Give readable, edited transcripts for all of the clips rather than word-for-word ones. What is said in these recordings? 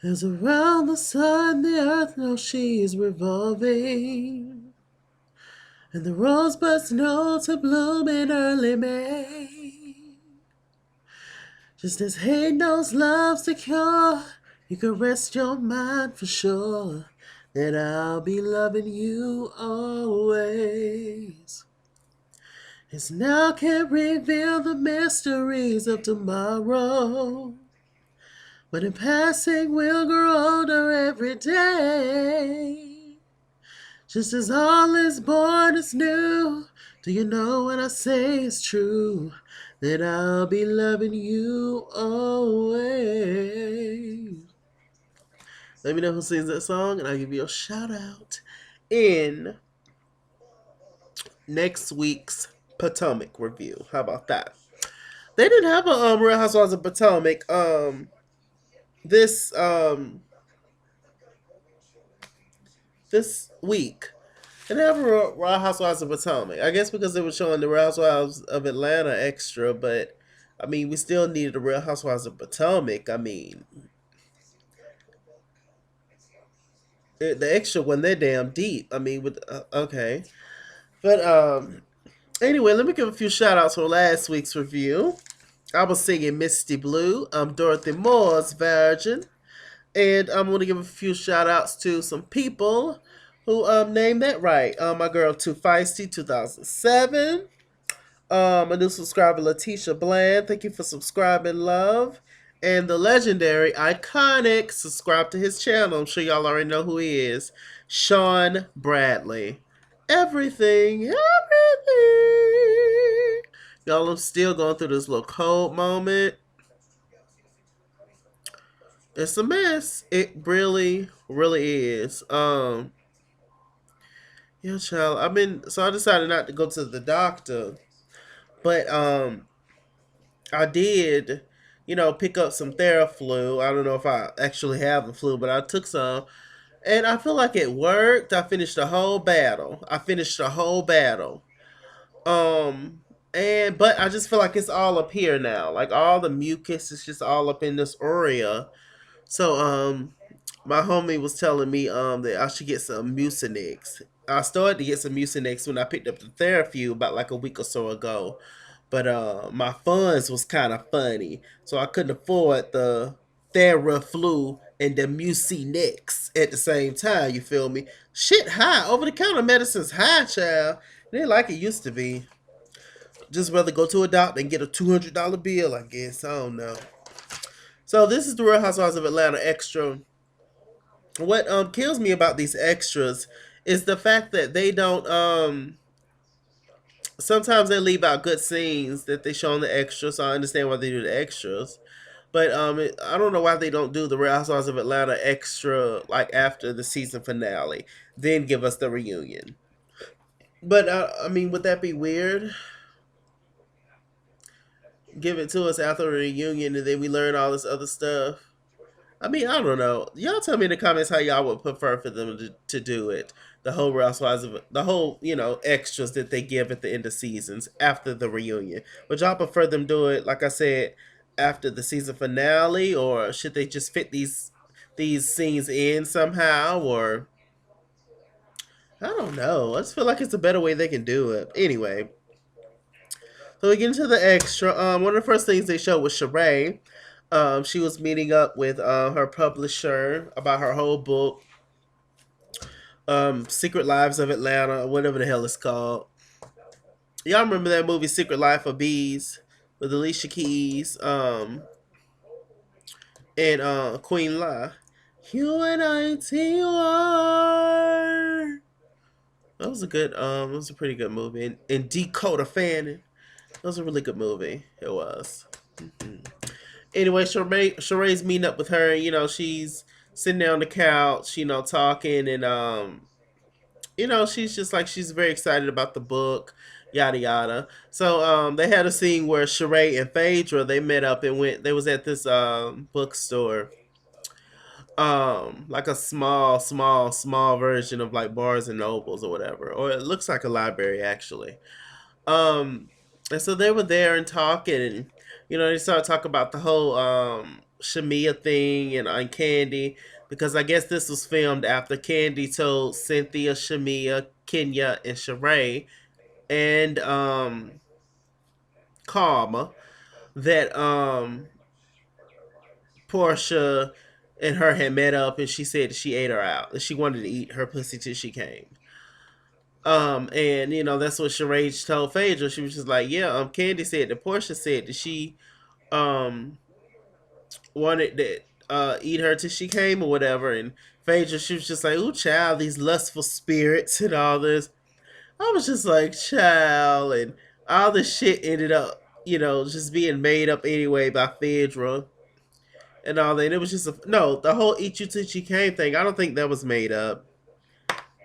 As around the sun the earth knows she is revolving, and the rosebuds know to bloom in early May. Just as hate knows love's the cure, you can rest your mind for sure that I'll be loving you always. As now can't reveal the mysteries of tomorrow, but in passing we'll grow older every day. Just as all is born is new, do you know when I say it's true? That I'll be loving you always. Let me know who sings that song, and I'll give you a shout out in next week's Potomac review. How about that? They didn't have a Real Housewives of Potomac this this week. They didn't have a Real Housewives of Potomac. I guess because they were showing the Real Housewives of Atlanta extra, but I mean, we still needed the Real Housewives of Potomac. I mean, the extra one, they're damn deep. I mean, with okay, but anyway, let me give a few shout outs for last week's review. I was singing Misty Blue. I'm Dorothy Moore's Virgin. And I'm going to give a few shout outs to some people who named that right. My girl Too Feisty 2007. A new subscriber Letitia Bland. Thank you for subscribing, love. And the legendary, iconic, subscribe to his channel. I'm sure y'all already know who he is. Sean Bradley. Everything. Y'all, I'm still going through this little cold moment. It's a mess. It really, really is. Yeah, child. I decided not to go to the doctor, but I did, pick up some Theraflu. I don't know if I actually have the flu, but I took some, and I feel like it worked. I finished the whole battle. Um, and but I just feel like it's all up here now. Like all the mucus is just all up in this area. So my homie was telling me that I should get some Mucinex. I started to get some Mucinex when I picked up the Theraflu about like a week or so ago. But my funds was kind of funny, so I couldn't afford the Theraflu and the Mucinex at the same time. You feel me? Shit high. Over the counter medicine's high, child. It ain't like it used to be. Just rather go to a doctor and get a $200 bill, I guess. I don't know. So this is the Real Housewives of Atlanta extra. What kills me about these extras is the fact that they don't sometimes they leave out good scenes that they show in the extras, so I understand why they do the extras. But I don't know why they don't do the Real Housewives of Atlanta extra like after the season finale, then give us the reunion. But I mean, would that be weird? Give it to us after the reunion and then we learn all this other stuff. I mean, I don't know. Y'all tell me in the comments how y'all would prefer for them to do it. The whole Housewives of the whole, extras that they give at the end of seasons after the reunion. Would y'all prefer them do it, like I said, after the season finale, or should they just fit these scenes in somehow? Or I don't know. I just feel like it's a better way they can do it. Anyway, so we get into the extra. One of the first things they showed was Sheree. She was meeting up with her publisher about her whole book, Secret Lives of Atlanta, whatever the hell it's called. Y'all remember that movie Secret Life of Bees with Alicia Keys and Queen La. UNITY. That was a good it was a pretty good movie. And Dakota Fanning. That was a really good movie. It was. Mm-hmm. Anyway, Sheree's meeting up with her. She's sitting there on the couch, talking, and she's just like she's very excited about the book, yada yada. So they had a scene where Sheree and Phaedra they met up and went. They was at this bookstore, like a small version of like Barnes and Nobles or whatever, or it looks like a library actually. Um, and so they were there and talking, and they started talking about the whole Shamia thing and on Candy, because I guess this was filmed after Candy told Cynthia, Shamia, Kenya, and Sheree and Karma that Portia and her had met up, and she said she ate her out. That she wanted to eat her pussy till she came. And that's what Sheree told Phaedra. She was just like, yeah. Candy said that Portia said that she um wanted to eat her till she came or whatever, and Phaedra, she was just like, ooh, child, these lustful spirits and all this. I was just like, child, and all this shit ended up, just being made up anyway by Phaedra and all that. And it was just no, the whole eat you till she came thing. I don't think that was made up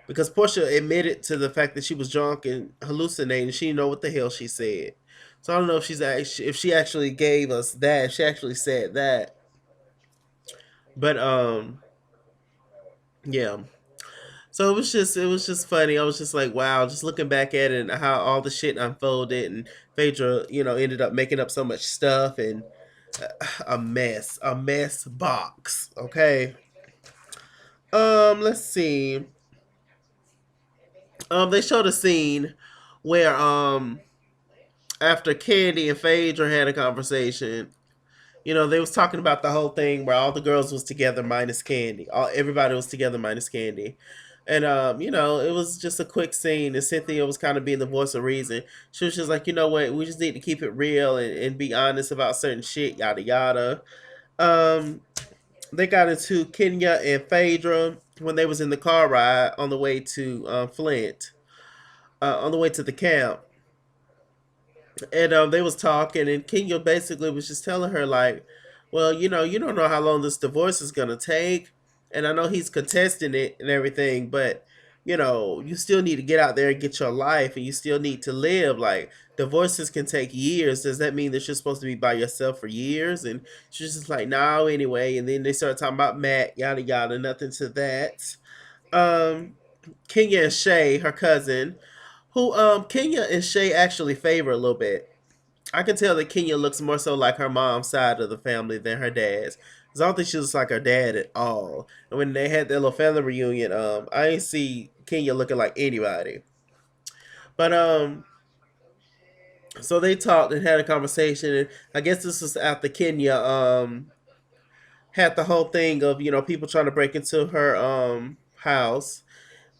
because Portia admitted to the fact that she was drunk and hallucinating. She didn't know what the hell she said. So I don't know if she actually gave us that. If she actually said that, but yeah. So it was just funny. I was just like, wow, just looking back at it and how all the shit unfolded, and Phaedra, ended up making up so much stuff, and a mess box. Okay. Let's see. They showed a scene where after Candy and Phaedra had a conversation, they was talking about the whole thing where all the girls was together minus Candy. Everybody was together minus Candy. And it was just a quick scene, and Cynthia was kind of being the voice of reason. She was just like, you know what, we just need to keep it real and be honest about certain shit, yada yada. Um, they got into Kenya and Phaedra when they was in the car ride on the way to Flint, on the way to the camp, and they was talking, and Kenya basically was just telling her like, well, you don't know how long this divorce is gonna take, and I know he's contesting it and everything, but you still need to get out there and get your life, and you still need to live. Like, divorces can take years. Does that mean that you're supposed to be by yourself for years? And she's just like, no, anyway. And then they start talking about Matt, yada yada, nothing to that. Um, Kenya and Shay, her cousin, who Kenya and Shay actually favor a little bit. I can tell that Kenya looks more so like her mom's side of the family than her dad's. Cause I don't think she looks like her dad at all. And when they had their little family reunion, I didn't see Kenya looking like anybody. But so they talked and had a conversation, and I guess this was after Kenya had the whole thing of people trying to break into her house,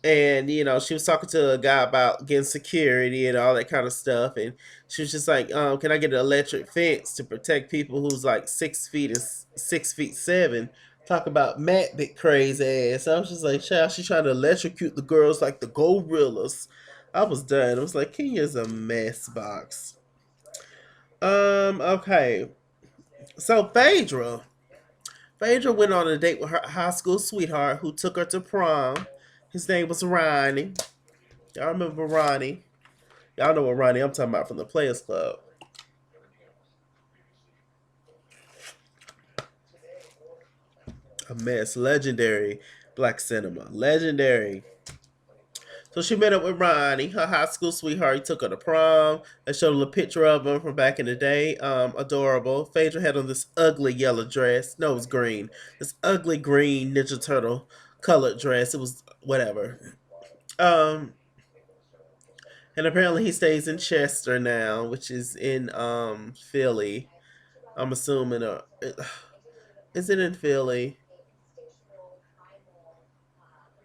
and she was talking to a guy about getting security and all that kind of stuff, and she was just like, can I get an electric fence to protect people who's like 6 feet and 6 feet 7? Talk about Matt big crazy ass. I was just like, child, she's trying to electrocute the girls like the gorillas. I was done. I was like, Kenya's a mess box. Okay. So Phaedra went on a date with her high school sweetheart who took her to prom. His name was Ronnie. Y'all remember Ronnie? Y'all know what Ronnie I'm talking about from the Players Club. A mess. Legendary black cinema. Legendary. So she met up with Ronnie, her high school sweetheart. He took her to prom. I showed her a picture of him from back in the day. Adorable. Phaedra had on this ugly yellow dress. No, it was green. This ugly green Ninja Turtle colored dress. It was whatever. Um, and apparently he stays in Chester now, which is in Philly. I'm assuming. Is it in Philly?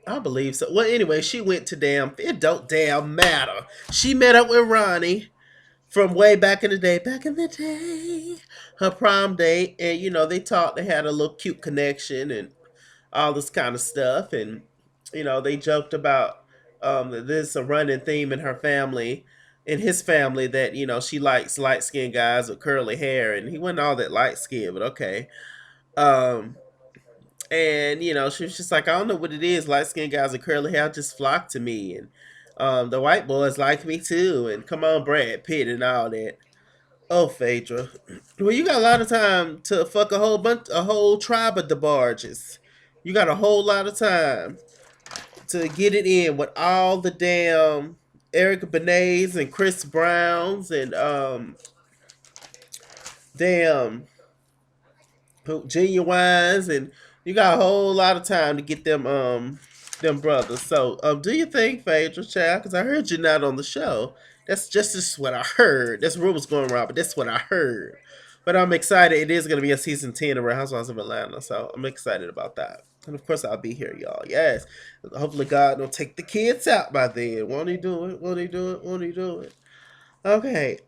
I believe so. Well, anyway, she went to damn. It don't damn matter. She met up with Ronnie from way back in the day. Back in the day, her prom date, and they talked. They had a little cute connection and all this kind of stuff, and they joked about there's a running theme in her family, in his family, that she likes light skinned guys with curly hair, and he wasn't all that light skinned, but okay. Um, and she was just like, I don't know what it is. Light skinned guys with curly hair just flock to me, and the white boys like me too. And come on, Brad Pitt and all that. Oh, Phaedra. Well, you got a lot of time to fuck a whole tribe of DeBarges. You got a whole lot of time to get it in with all the damn Eric Benets and Chris Browns and damn genuines, and you got a whole lot of time to get them brothers. So do you think, Phaedra, child? Because I heard you're not on the show. That's just what I heard. There's rumors going around, but that's what I heard. But I'm excited. It is going to be a season 10 of Real Housewives of Atlanta, so I'm excited about that. And of course, I'll be here, y'all. Yes. Hopefully, God don't take the kids out by then. Won't He do it? Won't He do it? Won't He do it? Okay.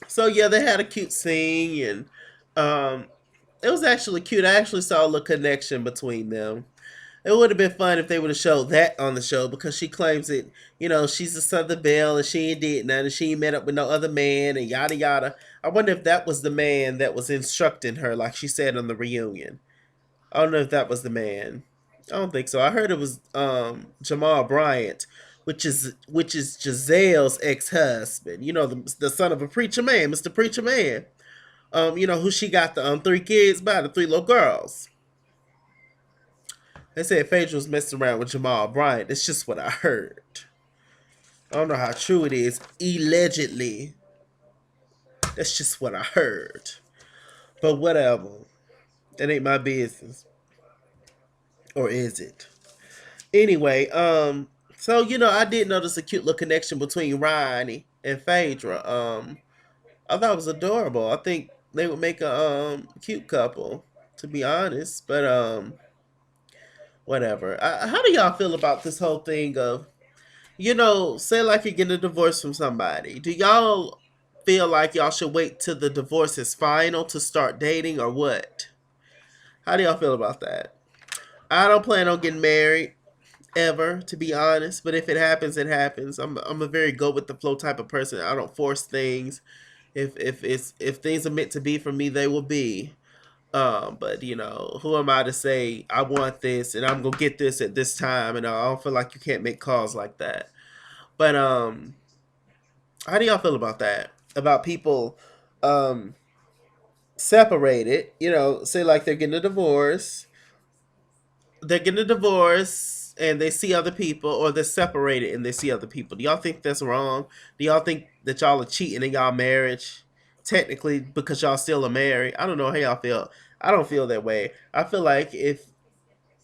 So yeah, they had a cute scene, and um, it was actually cute. I actually saw a little connection between them. It would have been fun if they would have showed that on the show because she claims it. She's a Southern Belle and she ain't did nothing. She ain't met up with no other man and yada yada. I wonder if that was the man that was instructing her, like she said on the reunion. I don't know if that was the man. I don't think so. I heard it was Jamal Bryant, which is Giselle's ex husband. The son of a preacher man, Mr. Preacher Man. Who she got the three kids by, the three little girls. They said Phaedra was messing around with Jamal Bryant. It's just what I heard. I don't know how true it is. Allegedly. That's just what I heard. But whatever. That ain't my business. Or is it? Anyway, so I did notice a cute little connection between Ronnie and Phaedra. I thought it was adorable. I think they would make a cute couple, to be honest. But whatever. How do y'all feel about this whole thing of say like you're getting a divorce from somebody? Do y'all feel like y'all should wait till the divorce is final to start dating, or what? How do y'all feel about that? I don't plan on getting married ever, to be honest. But if it happens, it happens. I'm a very go with the flow type of person. I don't force things. If things are meant to be for me, they will be. But who am I to say I want this and I'm gonna get this at this time? And I don't feel like you can't make calls like that. But how do y'all feel about that? About people um separated? Say like they're getting a divorce and they see other people, or they're separated and they see other people. Do y'all think that's wrong? Do y'all think that y'all are cheating in y'all marriage? Technically, because y'all still are married. I don't know how y'all feel. I don't feel that way. I feel like if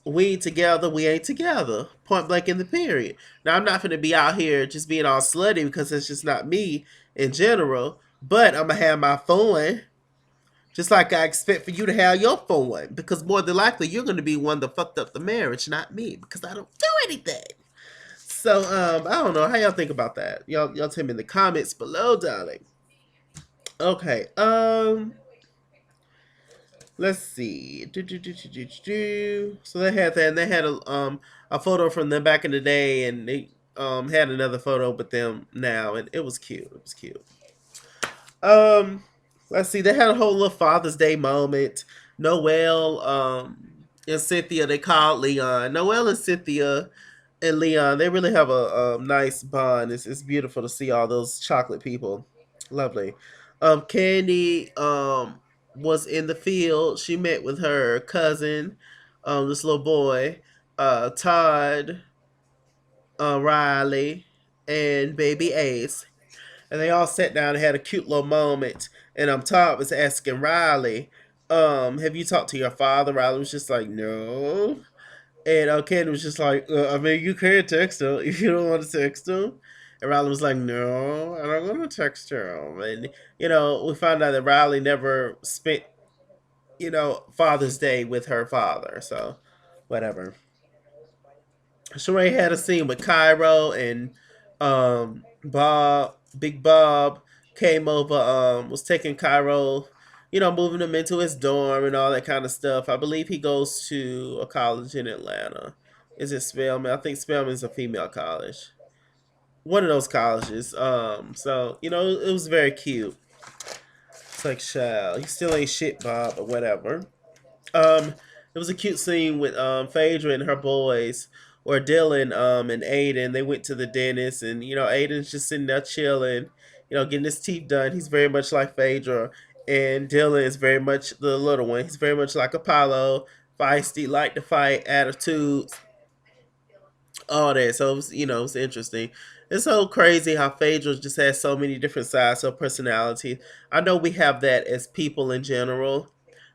we ain't together, we ain't together. Point blank in the period. Now, I'm not going to be out here just being all slutty because it's just not me in general. But I'm going to have my fun. Just like I expect for you to have your fun. Because more than likely, you're going to be one that fucked up the marriage, not me. Because I don't do anything. So, I don't know. How y'all think about that? Y'all tell me in the comments below, darling. Okay. Let's see. So they had that, and they had a photo from them back in the day, and they had another photo with them now, and it was cute. It was cute. Um, let's see. They had a whole little Father's Day moment. Noelle and Cynthia, they called Leon. Noelle and Cynthia and Leon, they really have a nice bond. It's beautiful to see all those chocolate people. Lovely. Candy was in the field. She met with her cousin, this little boy, Todd, Riley, and baby Ace, and they all sat down and had a cute little moment. And Todd was asking Riley, "Have you talked to your father?" Riley was just like, "No." And Candy was just like, "I mean, you can text him if you don't want to text him." And Riley was like, "No, I don't want to text him." And we found out that Riley never spent Father's Day with her father. So, whatever. Sheree had a scene with Cairo, and Bob, Big Bob, came over, was taking Cairo, moving him into his dorm and all that kind of stuff. I believe he goes to a college in Atlanta. Is it Spelman? I think Spelman is a female college. One of those colleges. So it was very cute. It's like, child, he still ain't shit, Bob, or whatever. Um, it was a cute scene with Phaedra and her boys, or Dylan and Aiden. They went to the dentist, and Aiden's just sitting there chilling, getting his teeth done. He's very much like Phaedra, and Dylan is very much the little one. He's very much like Apollo, feisty, like to fight, attitudes, all that. So it was interesting. It's so crazy how Phaedra just has so many different sides of personality. I know we have that as people in general,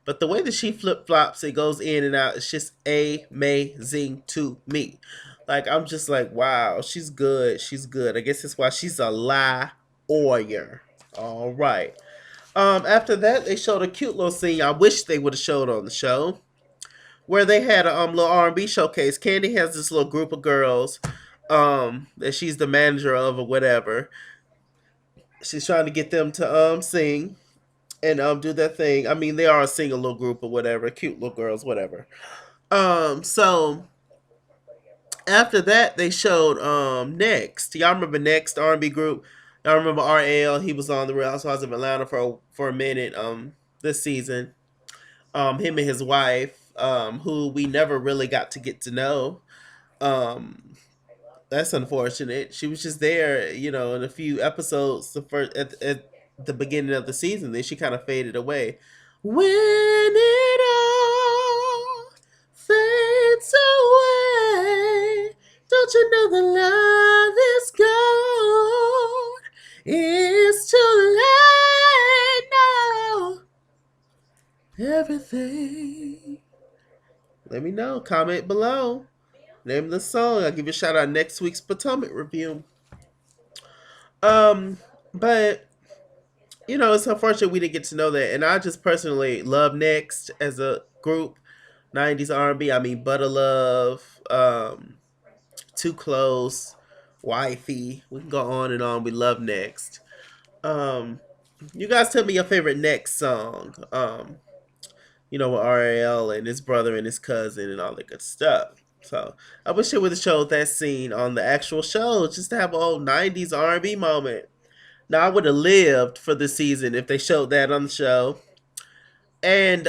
but the way that she flip flops, it goes in and out, it's just amazing to me. Like I'm just like, wow, she's good. She's good. I guess that's why she's a lie warrior. All right. After that, they showed a cute little scene. I wish they would have showed on the show where they had a little R&B showcase. Candy has this little group of girls that she's the manager of or whatever. She's trying to get them to sing and do their thing. I mean, they are a single little group or whatever, cute little girls, whatever. So after that, they showed Next. Y'all remember Next R&B group? Y'all remember RL? He was on the Real Housewives of Atlanta for a minute this season. Him and his wife, who we never really got to get to know. Um, that's unfortunate. She was just there, in a few episodes at the beginning of the season. Then she kind of faded away. When it all fades away, don't you know the love is gone? It's too late now. Everything. Let me know. Comment below. Name of the song. I'll give you a shout out next week's Potomac review. Um, but it's unfortunate we didn't get to know that. And I just personally love Next as a group. 90s R&B. I mean, Butter Love, Too Close, Wifey. We can go on and on. We love Next. Um, you guys tell me your favorite Next song. With RL and his brother and his cousin and all that good stuff. So I wish they would have showed that scene on the actual show just to have an old 90s R&B moment. Now I would have lived for the season if they showed that on the show. And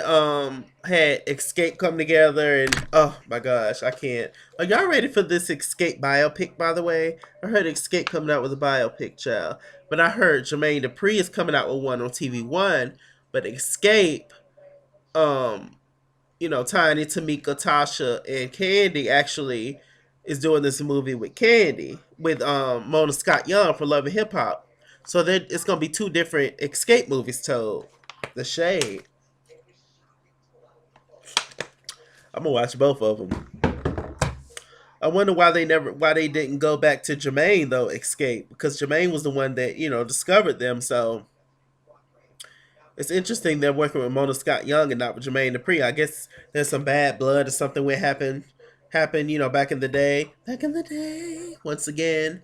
had Escape come together and oh my gosh, I can't. Are y'all ready for this Escape biopic, by the way? I heard Escape coming out with a biopic, child. But I heard Jermaine Dupri is coming out with one on TV1. But Escape, um, Tiny, Tamika, Tasha, and Candy actually is doing this movie with Candy with Mona Scott Young for Love and Hip Hop. So it's gonna be two different Escape movies told. The Shade. I'm gonna watch both of them. I wonder why they didn't go back to Jermaine though. Escape, because Jermaine was the one that discovered them. So it's interesting they're working with Mona Scott Young and not with Jermaine Dupri. I guess there's some bad blood or something that happened, back in the day. Back in the day. Once again.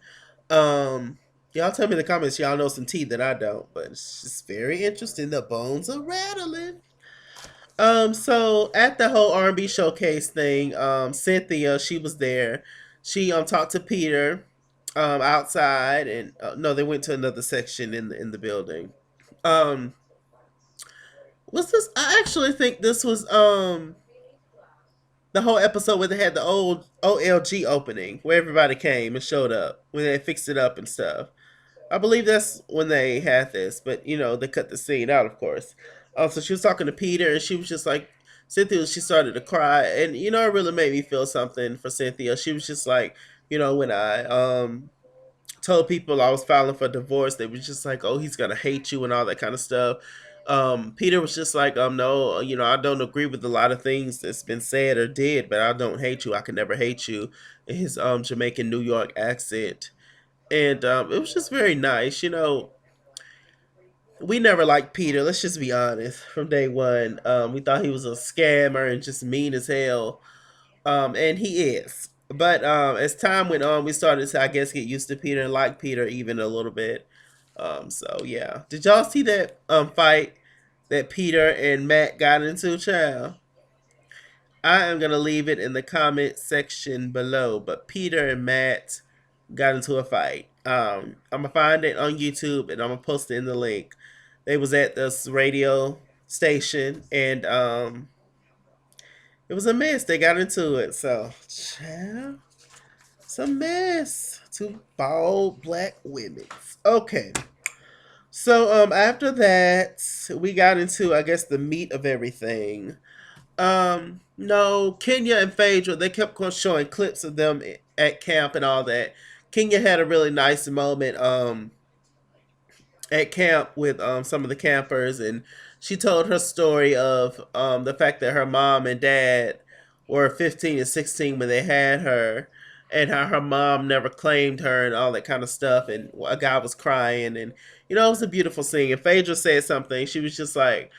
Y'all tell me in the comments y'all know some tea that I don't, but it's just very interesting. The bones are rattling. So at the whole R&B showcase thing, Cynthia, she was there. She talked to Peter outside and no, they went to another section in the building. Um was this I actually think this was the whole episode where they had the old OLG opening where everybody came and showed up when they fixed it up and stuff. I believe that's when they had this, but they cut the scene out, of course. So she was talking to Peter, and she was just like, Cynthia. She started to cry, and it really made me feel something for Cynthia. She was just like, when I told people I was filing for divorce, they was just like, oh, he's gonna hate you and all that kind of stuff. Peter was just like, no, I don't agree with a lot of things that's been said or did, but I don't hate you. I can never hate you. In his Jamaican New York accent, and it was just very nice. We never liked Peter. Let's just be honest. From day one, we thought he was a scammer and just mean as hell. And he is. But as time went on, we started to, I guess, get used to Peter and like Peter even a little bit. So yeah, did y'all see that fight that Peter and Matt got into, child? I am gonna leave it in the comment section below. But Peter and Matt got into a fight. I'm gonna find it on YouTube and I'm gonna post it in the link. They was at this radio station and it was a mess. They got into it. So, child, it's a mess. Two bald black women. Okay. So after that, we got into I guess the meat of everything. No, Kenya and Phaedra, they kept on showing clips of them at camp and all that. Kenya had a really nice moment at camp with some of the campers, and she told her story of the fact that her mom and dad were 15 and 16 when they had her, and how her mom never claimed her and all that kind of stuff. And a guy was crying, and it was a beautiful scene. And Phaedra said something. She was just like,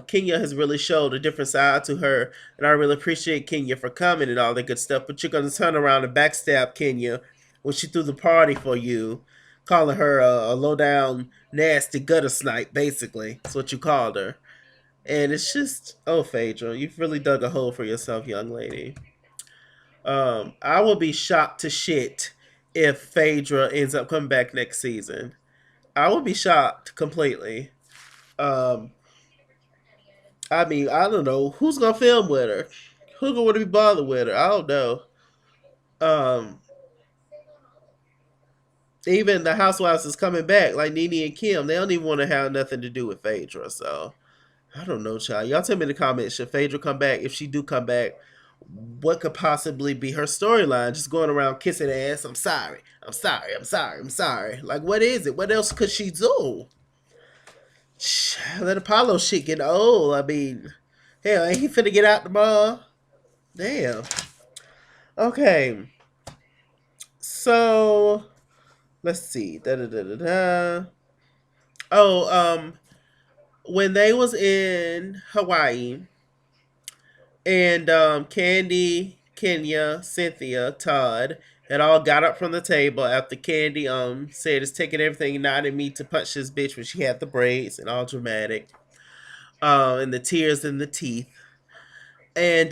Kenya has really showed a different side to her, and I really appreciate Kenya for coming and all that good stuff. But you're gonna turn around and backstab Kenya when she threw the party for you, calling her a low down, nasty gutter snipe. Basically, that's what you called her. And it's just, oh, Phaedra, you've really dug a hole for yourself, young lady. I will be shocked to shit if Phaedra ends up coming back next season. I will be shocked completely. Um, I mean, I don't know who's gonna film with her. Who's gonna want to be bothered with her? I don't know. Um, Even the housewives is coming back, like Nene and Kim. They don't even want to have nothing to do with Phaedra. So I don't know, child. Y'all tell me in the comments, should Phaedra come back? If she do come back, what could possibly be her storyline? Just going around kissing ass. I'm sorry. I'm sorry. I'm sorry. I'm sorry. Like, what is it? What else could she do? That Apollo shit get old. I mean, hell, ain't he finna get out tomorrow? Damn. Okay. So let's see. Da da da da da. Oh, when they was in Hawaii, and Candy, Kenya, Cynthia, Todd had all got up from the table after Candy said it's taking everything not in me to punch this bitch when she had the braids and all dramatic, and the tears in the teeth. And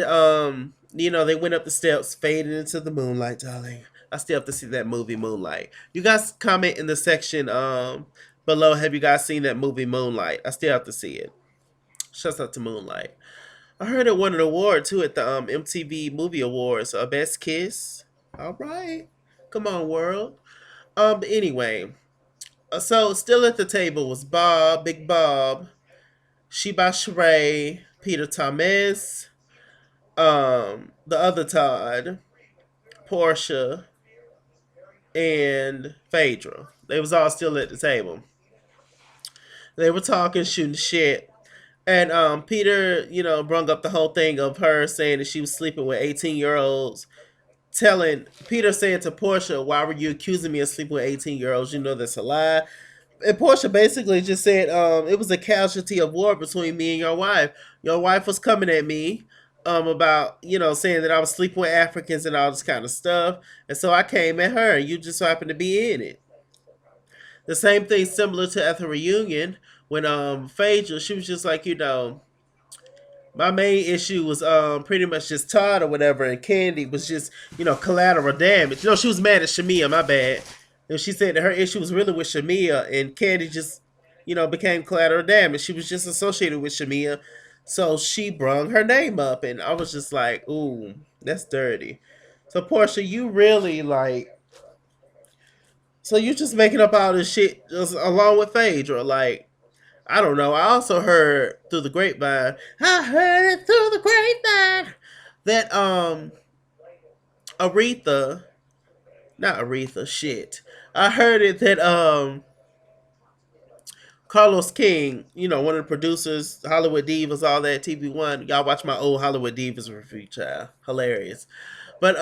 they went up the steps, faded into the moonlight, darling. I still have to see that movie Moonlight. You guys comment in the section below. Have you guys seen that movie Moonlight? I still have to see it. Shouts out to Moonlight. I heard it won an award too at the MTV Movie Awards. Best Kiss. All right, come on, world. Anyway, so still at the table was Bob, Big Bob, Sheba Sheree, Peter Thomas, the other Todd, Portia, and Phaedra. They was all still at the table. They were talking, shooting shit. And Peter, brung up the whole thing of her saying that she was sleeping with 18-year-olds. Telling Peter saying to Portia, "Why were you accusing me of sleeping with 18-year-olds? You know that's a lie." And Portia basically just said, "It was a casualty of war between me and your wife. Your wife was coming at me, about saying that I was sleeping with Africans and all this kind of stuff, and so I came at her. And you just happened to be in it." The same thing similar to at the reunion when Phaedra, she was just like, my main issue was pretty much just Todd or whatever, and Candy was just collateral damage. She was mad at Shamia. My bad. And she said that her issue was really with Shamia, and Candy just became collateral damage. She was just associated with Shamia, so she brung her name up, and I was just like, ooh, that's dirty. So Portia, you really like. So you just making up all this shit just along with Phaedra, like. I don't know. I also heard through the grapevine. I heard it through the grapevine that Aretha, not Aretha, shit. I heard it that Carlos King, one of the producers, Hollywood Divas, all that TV1. Y'all watch my old Hollywood Divas review, child. Hilarious. But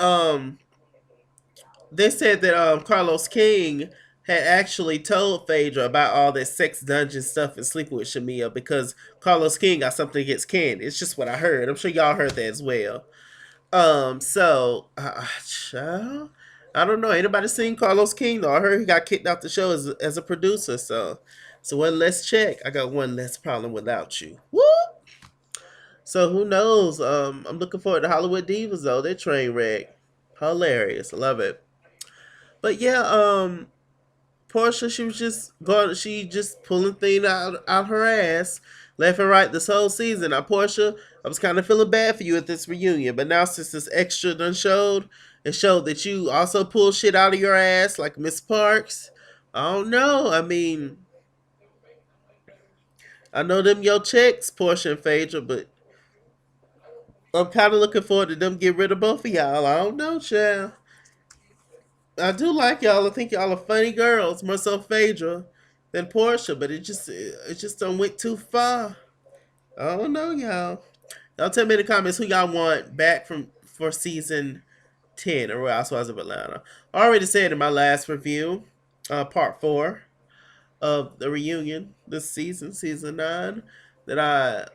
they said that Carlos King had actually told Phaedra about all that sex dungeon stuff and sleeping with Shamia because Carlos King got something against Candy. It's just what I heard. I'm sure y'all heard that as well. Child, I don't know. Anybody seen Carlos King though? I heard he got kicked off the show as a producer. So one less check. I got one less problem without you. Woo! So who knows? I'm looking forward to Hollywood Divas though. They're train wreck. Hilarious. I love it. But yeah, Portia, she was just going. She just pulling things out her ass, left and right this whole season. Now, Portia, I was kind of feeling bad for you at this reunion, but now since this extra done showed, it showed that you also pull shit out of your ass like Miss Parks. I don't know. I mean, I know them your checks, Portia and Phaedra, but I'm kind of looking forward to them get rid of both of y'all. I don't know, child. I do like y'all. I think y'all are funny girls, more so Phaedra than Portia, but it just don't went too far. I don't know, y'all. Y'all tell me in the comments who y'all want back from for season 10 of Real Housewives of Atlanta. I already said in my last review, part 4 of the reunion this season, season 9, that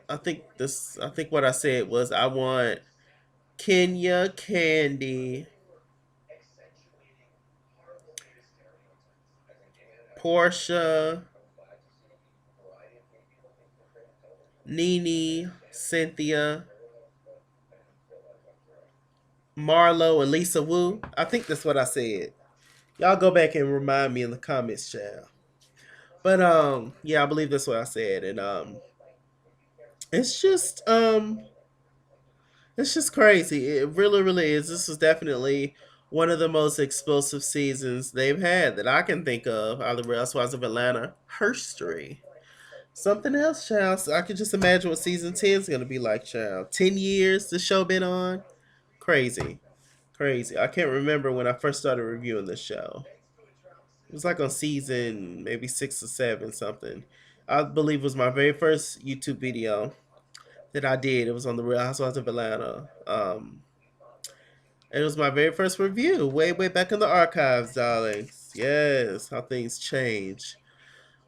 I think what I said was I want Kenya, Candy, Portia, Nene, Cynthia, Marlo, and Lisa Wu. I think that's what I said. Y'all go back and remind me in the comments, child. But yeah, I believe that's what I said, and it's just it's just crazy. It really, really is. This is definitely one of the most explosive seasons they've had that I can think of out of the Real Housewives of Atlanta history. Something else, child. So I can just imagine what season 10 is gonna be like, child. 10 years the show been on. Crazy. Crazy. I can't remember when I first started reviewing the show. It was like on season maybe 6 or 7 something. I believe it was my very first YouTube video that I did. It was on the Real Housewives of Atlanta. And it was my very first review, way way back in the archives, darlings. Yes, how things change.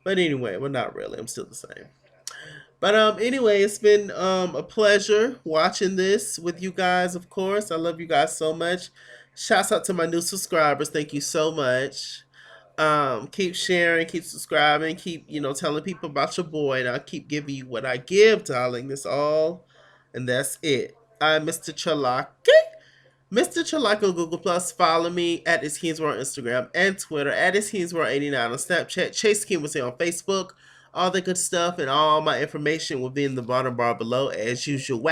But anyway, well, not really. I'm still the same. But anyway, it's been a pleasure watching this with you guys. Of course, I love you guys so much. Shouts out to my new subscribers. Thank you so much. Keep sharing, keep subscribing, keep telling people about your boy, and I'll keep giving you what I give, darling. That's all, and that's it. I'm Mr. Chalaki. Mr. Chalaki Google Plus. Follow me at ITSKINGWORLD on Instagram and Twitter, at ITSKINGWORLD89 on Snapchat, Chase King was here on Facebook. All the good stuff and all my information will be in the bottom bar below as usual.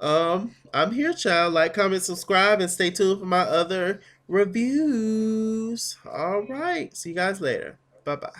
I'm here, child. Like, comment, subscribe, and stay tuned for my other reviews. All right. See you guys later. Bye bye.